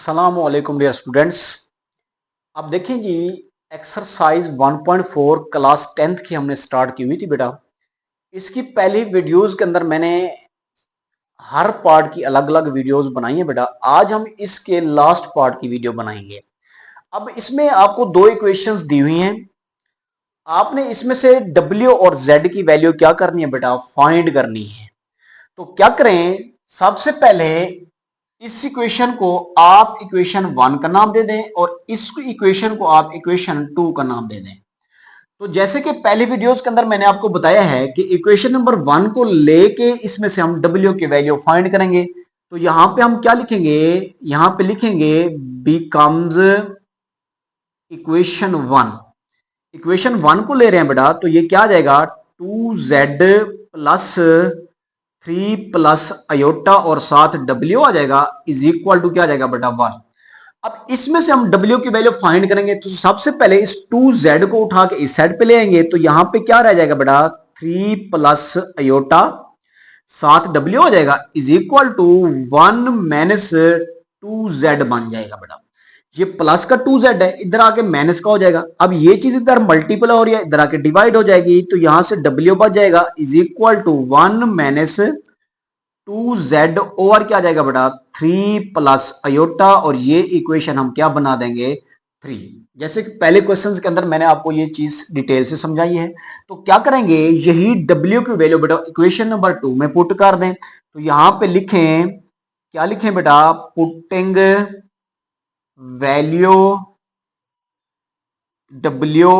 अस्सलाम वालेकुम dear students. अब देखें जी, एक्सरसाइज 1.4 क्लास 10th की हमने स्टार्ट की हुई थी बेटा। इसकी पहली वीडियोस के अंदर मैंने हर पार्ट की अलग अलग वीडियोस बनाई है बेटा। आज हम इसके लास्ट पार्ट की वीडियो बनाएंगे। अब इसमें आपको दो इक्वेशंस दी हुई हैं। आपने इसमें से W और Z की वैल्यू क्या करनी है बेटा, फाइंड करनी है। तो क्या करें, सबसे पहले इस इक्वेशन को आप इक्वेशन 1 का नाम दे दें और इस इक्वेशन को आप इक्वेशन 2 का नाम दे दें। तो जैसे कि पहले वीडियोस के अंदर मैंने आपको बताया है कि इक्वेशन नंबर 1 को लेके इसमें से हम W की वैल्यू फाइंड करेंगे। तो यहां पे हम क्या लिखेंगे, यहां पे लिखेंगे बिकम्स इक्वेशन 1। इक्वेशन 1 को ले रहे हैं बेटा, तो ये क्या आ जाएगा, 2Z प्लस 3 प्लस अयोटा और साथ W आ जाएगा इज इक्वल टू क्या आ जाएगा बेटा, 1। अब इसमें से हम W की वैल्यू फाइंड करेंगे। तो सबसे पहले इस 2Z को उठा के इस साइड पे ले आएंगे। तो यहां पे क्या रह जाएगा बेटा, 3 प्लस अयोटा साथ W हो जाएगा is equal to 1 minus 2Z बन जाएगा बेटा। ये प्लस का 2Z है, इधर आके माइनस का हो जाएगा। अब ये चीज इधर मल्टीपल हो रही है, इधर आके डिवाइड हो जाएगी। तो यहां से W बच जाएगा is equal to 1 minus 2Z over क्या आ जाएगा बेटा, 3 प्लस अयोटा। और ये इक्वेशन हम क्या बना देंगे, 3। जैसे कि पहले क्वेश्चंस के अंदर मैंने आपको ये चीज डिटेल से समझाई है। तो क्या करेंगे, यही W की वैल्यू बेटा इक्वेशन नंबर 2 में पुट कर दें। तो यहां पे लिखें, क्या लिखें बेटा, putting value W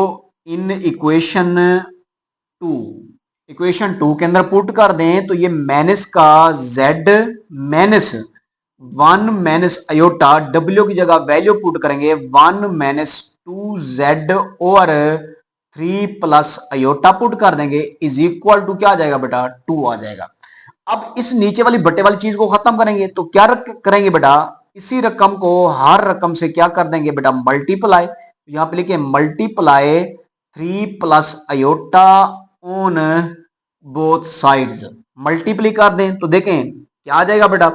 in equation 2। Equation 2 के अंदर पुट कर दें। तो ये माइनस का Z minus 1 minus iota, W की जगह वैल्यू पुट करेंगे 1 minus 2Z over 3 plus aorta put कर देंगे इज इक्वल टू क्या आ जाएगा बेटा, 2 आ जाएगा। अब इस नीचे वाली बटे वाली चीज को खत्म करेंगे। तो क्या करेंगे बेटा, इसी रकम को हर रकम से क्या कर देंगे बेटा, मल्टीप्लाई। तो यहां पे लिखे multiply 3 plus aorta on both sides. Multiply कर दें तो देखें क्या आ जाएगा बेटा,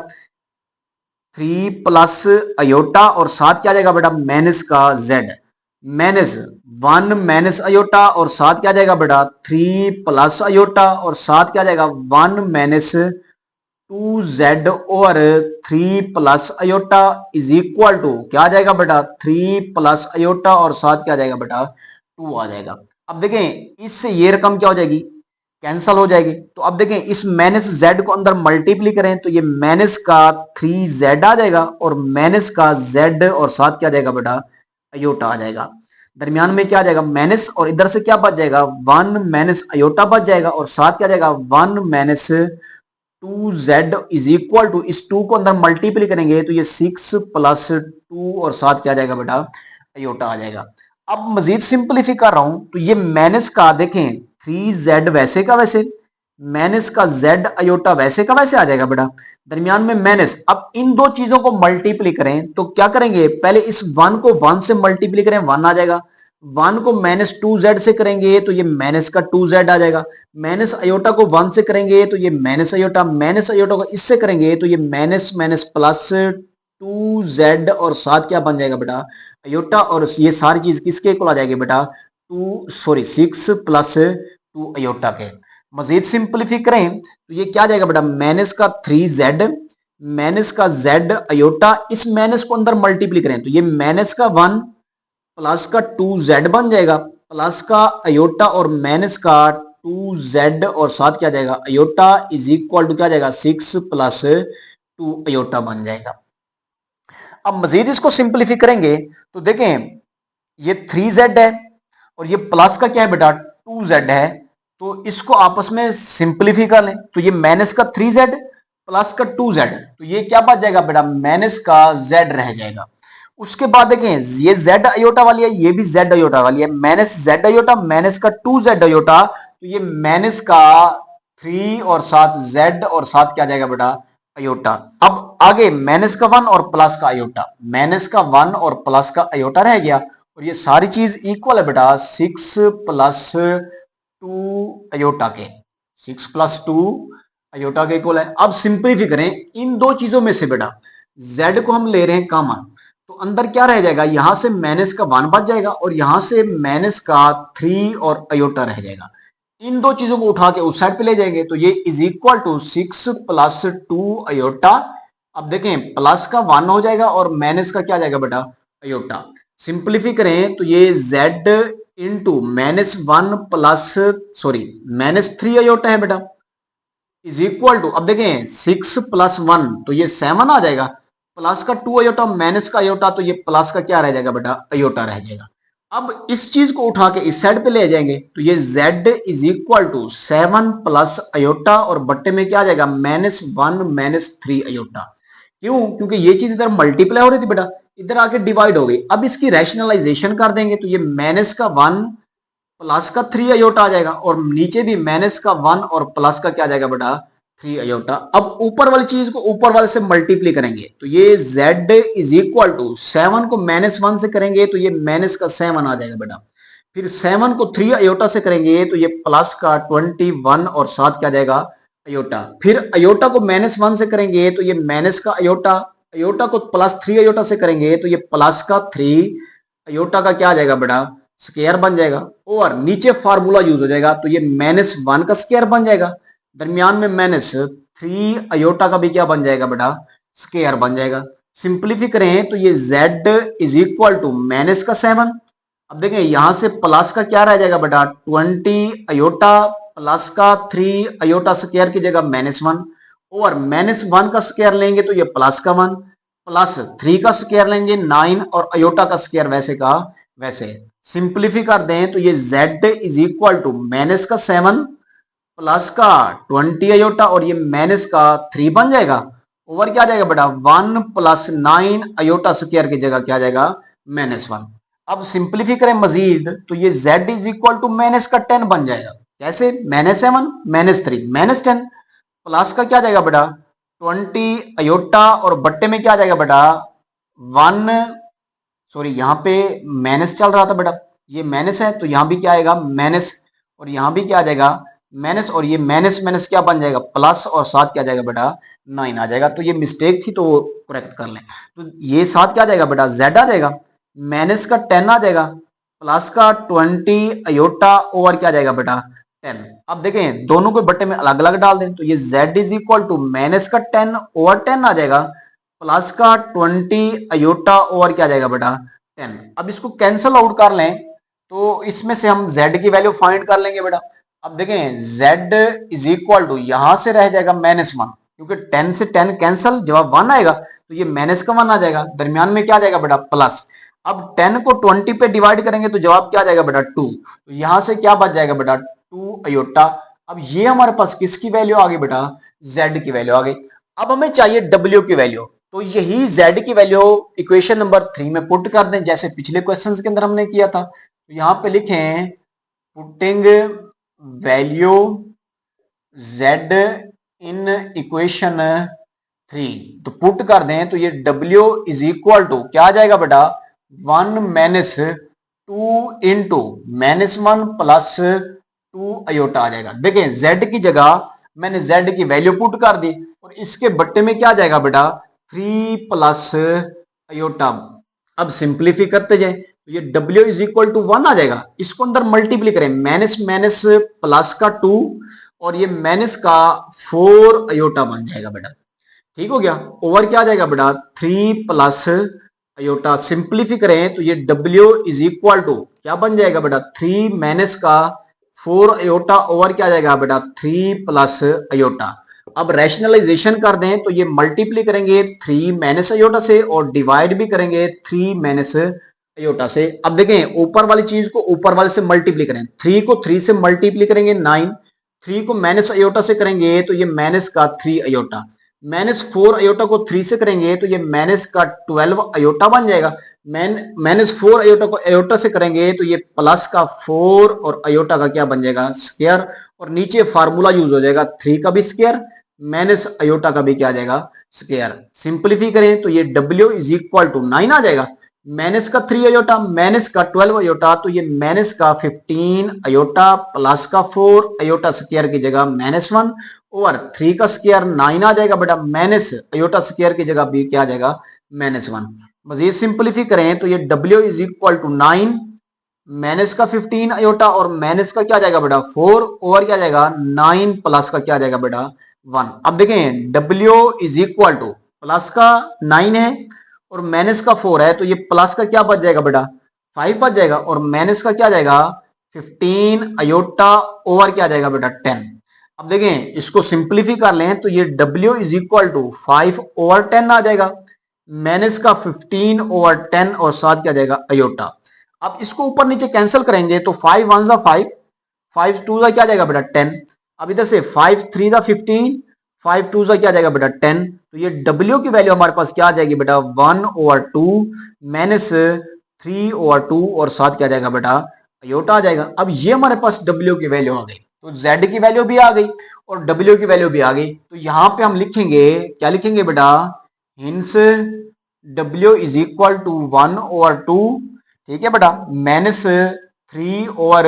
3 प्लस अयोटा और साथ क्या आ जाएगा बेटा, माइनस का Z माइनस 1 माइनस अयोटा और साथ क्या आ जाएगा बेटा, 3 प्लस अयोटा और साथ क्या आ जाएगा, 1 minus 2Z over 3 plus iota is equal to क्या आ जाएगा बेटा, 3 प्लस अयोटा और साथ क्या आ जाएगा बेटा, 2 आ जाएगा। अब देखें इससे ये रकम क्या हो जाएगी, कैंसल हो जाएगी। तो अब देखें इस माइनस Z को अंदर मल्टीप्लाई करें तो ये माइनस का 3Z आ जाएगा और माइनस का Z और साथ क्या आ जाएगा बेटा, अयोटा आ जाएगा। दरमियान में क्या आ जाएगा, माइनस, और इधर से क्या बच जाएगा, 1 माइनस अयोटा बच जाएगा और साथ क्या आ जाएगा, 1 minus 2Z is equal to, इस 2 को अंदर मल्टीप्लाई करेंगे तो ये 6 प्लस 2 और साथ क्या आ जाएगा बेटा, अयोटा आ जाएगा। अब मजीद सिंपलीफाई कर रहा हूं तो ये माइनस का देखें 3Z वैसे का वैसे, माइनस का Z अयोटा वैसे का वैसे आ जाएगा बेटा, दरमियान में माइनस। अब इन दो चीजों को मल्टीप्लाई करें तो क्या करेंगे, पहले इस 1 को 1 से मल्टीप्लाई करें, 1 आ जाएगा। 1 को माइनस 2Z से करेंगे तो ये माइनस का 2Z आ जाएगा। माइनस अयोटा को 1 से करेंगे तो ये माइनस अयोटा, माइनस अयोटा को इससे करेंगे तो ये माइनस माइनस प्लस 2Z और साथ क्या बन जाएगा बेटा, अयोटा। और ये सारी चीज किसके इक्वल आ जाएगी बेटा, 6 प्लस 2 अयोटा के। मजीद सिंपलीफाई करें तो ये क्या आ जाएगा बेटा, माइनस का 3Z माइनस का Z अयोटा, इस माइनस को अंदर मल्टीप्लाई करें तो ये माइनस का 1 प्लस का 2Z बन जाएगा, प्लस का अयोटा और माइनस का 2Z और साथ क्या जाएगा, अयोटा इज इक्वल टू क्या जाएगा, 6 प्लस 2 अयोटा बन जाएगा। अब मजीद इसको सिंपलीफाई करेंगे तो देखें ये 3Z है और ये प्लस का क्या है बेटा, 2Z है। तो इसको आपस में सिंपलीफाई कर लें तो ये माइनस का 3Z प्लस का 2Z, तो ये क्या बच जाएगा बेटा, माइनस का Z रह जाएगा। उसके बाद देखें ये Z अयोटा वाली है, ये भी Z अयोटा वाली है, माइनस Z अयोटा माइनस का 2Z अयोटा, तो ये माइनस का 3 और साथ Z और साथ क्या जाएगा बेटा, अयोटा। अब आगे माइनस का 1 और प्लस का अयोटा, माइनस का 1 और प्लस का अयोटा रह गया और ये सारी चीज इक्वल है बेटा 6 प्लस 2 अयोटा के, 6 प्लस 2 अयोटा के इक्वल है। अब सिंपलीफाई करें इन दो चीजों में से बेटा, Z को हम ले रहे हैं कॉमन, तो अंदर क्या रह जाएगा, यहां से माइनस का 1 बच जाएगा और यहां से माइनस का 3 और अयोटा रह जाएगा। इन दो चीजों को उठा के उस साइड पे ले जाएंगे तो ये is equal to 6 plus 2 iota. अब देखें प्लस का 1 हो जाएगा और माइनस का क्या जाएगा बेटा, अयोटा। सिंप्लीफाई करें तो ये z into -1 plus sorry -3 iota है बेटा, इज इक्वल टू, अब देखें 6 प्लस 1 तो ये 7 आ जाएगा, प्लस का 2 अयोटा माइनस का अयोटा तो ये प्लस का क्या रह जाएगा बेटा, अयोटा रह जाएगा। अब इस चीज को उठा के इस साइड पे ले जाएंगे तो ये z is equal to 7 plus iota और बट्टे में क्या आ जाएगा, -1 -3 अयोटा। क्यों, क्योंकि ये चीज इधर मल्टीप्लाई हो रही थी बेटा, इधर आके डिवाइड हो गई। अब इसकी रैशनलाइजेशन कर देंगे तो ये माइनस का 1 प्लस का 3 अयोटा आ जाएगा और नीचे भी माइनस का 1 और प्लस का क्या आ जाएगा बेटा, 3 अयोटा। अब ऊपर वाली चीज को ऊपर वाले से मल्टीप्लाई करेंगे तो ये z इज इक्वल टू 7 को -1 से करेंगे तो ये माइनस का 7 आ जाएगा बेटा, फिर 7 को 3 अयोटा से करेंगे तो ये प्लस का 21 और 7 क्या जाएगा, अयोटा। फिर अयोटा को -1 से करेंगे तो ये माइनस का अयोटा, अयोटा को प्लस 3 अयोटा से करेंगे तो ये प्लस का 3 अयोटा का क्या आ जाएगा बेटा, स्क्वायर बन जाएगा और नीचे फार्मूला यूज हो जाएगा तो ये -1 का स्क्वायर बन जाएगा, दरमियान में -3 अयोटा का भी क्या बन जाएगा बेटा, स्क्वायर बन जाएगा। सिंप्लीफाई करें तो ये z is equal to minus का 7। अब देखें यहां से प्लस का क्या रह जाएगा बेटा, 20 अयोटा प्लस का 3 अयोटा स्क्वायर की जगह -1 और -1 का स्क्वायर लेंगे तो ये प्लस का 1 प्लस 3 का स्क्वायर लेंगे 9 और अयोटा का स्क्वायर वैसे का वैसे। सिंप्लीफाई कर दें तो ये z is equal to minus का 7 प्लस का 20 अयोटा और ये माइनस का 3 बन जाएगा ओवर क्या जाएगा बेटा, 1 प्लस 9 अयोटा स्क्वायर की जगह क्या जाएगा, -1। अब सिंप्लीफाई करें मजीद तो ये z is equal to minus का 10 बन जाएगा। कैसे, -7 -3 -10 प्लस का क्या जाएगा बेटा, 20 अयोटा और बट्टे में क्या जाएगा बेटा, 1 सॉरी यहाँ पे माइनस चल रहा था बेटा, ये माइनस है तो यहाँ भी क्या आएगा माइनस और यहाँ भी क्या आ जाएगा माइनस और ये माइनस माइनस क्या बन जाएगा प्लस और 7 क्या जाएगा बेटा 9 आ जाएगा। तो ये मिस्टेक थी तो वो करेक्ट कर लें। तो ये 7 क्या जाएगा बेटा z आ जाएगा, माइनस का 10 आ जाएगा प्लस का 20 अयोटा और क्या जाएगा बेटा 10। अब देखें दोनों को बट्टे में अलग अलग डाल दें तो ये z is equal to minus का 10 ओवर 10 आ जाएगा प्लस का 20 अयोटा और क्या जाएगा बेटा 10। अब इसको कैंसल आउट कर लें तो इसमें से हम z की वैल्यू फाइंड कर लेंगे बेटा। अब देखें z इज इक्वल टू यहां से रह जाएगा -1 क्योंकि 10 से 10 कैंसल, जवाब 1 आएगा तो ये माइनस का 1 आ जाएगा, दरमियान में क्या आ जाएगा बेटा प्लस। अब 10 को 20 पे डिवाइड करेंगे तो जवाब क्या आ जाएगा बेटा 2, तो यहां से क्या बच जाएगा बेटा 2 अयोटा। अब ये हमारे पास किसकी वैल्यू आ गई बेटा, z की वैल्यू आ गई। अब हमें चाहिए w की वैल्यू, तो यही z की वैल्यू इक्वेशन नंबर 3 में पुट कर दें जैसे पिछले क्वेश्चंस के अंदर हमने किया था। तो यहां पे लिखें putting value z in equation 3, तो पुट कर दें तो ये w इज इक्वल टू क्या आ जाएगा बेटा 1 माइनस 2 इंटू -1 प्लस 2 अयोटा आ जाएगा। देखें z की जगह मैंने z की वैल्यू पुट कर दी और इसके बट्टे में क्या आ जाएगा बेटा 3 प्लस अयोटा। अब सिंप्लीफाई करते जाए तो ये w इज इक्वल टू 1 आ जाएगा, इसको अंदर मल्टीप्लाई करें माइनस माइनस प्लस का 2 और ये माइनस का 4 अयोटा बन जाएगा बेटा, ठीक हो गया। ओवर क्या आ जाएगा बेटा 3 प्लस अयोटा। सिंप्लीफाई करें तो ये w इज इक्वल टू क्या बन जाएगा बेटा 3 माइनस का 4 अयोटा ओवर क्या आ जाएगा बेटा 3 प्लस अयोटा। अब रैशनलाइजेशन कर दें तो ये मल्टीप्लाई करेंगे 3 माइनस अयोटा से और डिवाइड भी करेंगे 3 माइनस अयोटा से। अब देखें ऊपर वाली चीज को ऊपर वाले से मल्टीप्लाई करें, 3 को 3 से मल्टीप्लाई करेंगे 9, 3 को माइनस अयोटा से करेंगे तो ये माइनस का 3 अयोटा, -4 अयोटा को 3 से करेंगे तो ये माइनस का 12 अयोटा बन जाएगा, -4 अयोटा को अयोटा से करेंगे तो ये प्लस का 4 और अयोटा का क्या बन जाएगा स्क्वायर और नीचे फार्मूला यूज हो जाएगा 3 का भी स्क्वायर माइनस अयोटा का भी क्या आ जाएगा स्क्वायर। सिंप्लीफाई करें तो ये w इज इक्वल टू 9 आ जाएगा, माइनस का 3 अयोटा माइनस का 12 अयोटा तो ये माइनस का 15 अयोटा प्लस का 4 अयोटा स्क्वायर की जगह -1 ओवर 3 का स्क्वायर 9 आ जाएगा बेटा, माइनस अयोटा स्क्वायर की जगह भी क्या आ जाएगा -1। बस ये सिंप्लीफाई करें तो ये W is equal to 9 minus का 15 आयोटा और माइनस का क्या आ जाएगा बेटा 4 ओवर क्या आ जाएगा 9 प्लस का क्या आ जाएगा बेटा 1। अब देखें W is equal two plus का 9 है और माइनस का 4 है तो ये प्लस का क्या बच जाएगा बेटा 5 बच जाएगा और माइनस का क्या आ जाएगा 15 आयोटा ओवर क्या आ जाएगा बेटा 10। अब देखें इसको सिंप्लीफाई कर लें तो ये W is equal to 5 over 10 आ जाएगा माइनस का 15 ओवर 10 और साथ क्या जाएगा अयोटा। अब इसको ऊपर नीचे कैंसिल करेंगे तो 5 वन जा 5, 5 टू जा क्या जाएगा बेटा 10। अब इधर से 5 थ्री जा 15, 5 टू जा क्या जाएगा बेटा 10। तो ये W की वैल्यू हमारे पास क्या आ जाएगी बेटा 1 ओवर 2 माइनस 3 ओवर 2 और साथ क्या जाएगा बेटा अयोटा आ जाएगा। अब ये हमारे पास W की वैल्यू आ गई तो Z की वैल्यू भी आ गई और W की वैल्यू भी आ गई। तो यहां पे हम लिखेंगे क्या लिखेंगे बेटा hence W is equal to 1 over 2 ठीक है बेटा माइनस 3 ओवर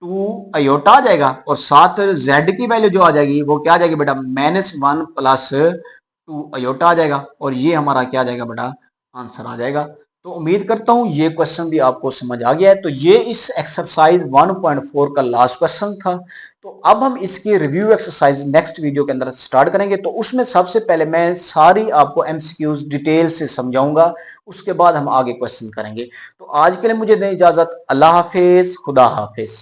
2 अयोटा आ जाएगा और साथ Z की वैल्यू जो आ जाएगी वो क्या आ जाएगी बेटा -1 प्लस 2 अयोटा आ जाएगा और ये हमारा क्या आ जाएगा बेटा आंसर आ जाएगा। तो उम्मीद करता हूं ये क्वेश्चन भी आपको समझ आ गया है। तो ये इस एक्सरसाइज 1.4 का लास्ट क्वेश्चन था। तो अब हम इसकी रिव्यू एक्सरसाइज नेक्स्ट वीडियो के अंदर स्टार्ट करेंगे। तो उसमें सबसे पहले मैं सारी आपको एमसीक्यूज डिटेल से समझाऊंगा, उसके बाद हम आगे क्वेश्चन करेंगे। तो आज के लिए मुझे दें इजाजत। अल्लाह हाफिज, खुदा हाफिज।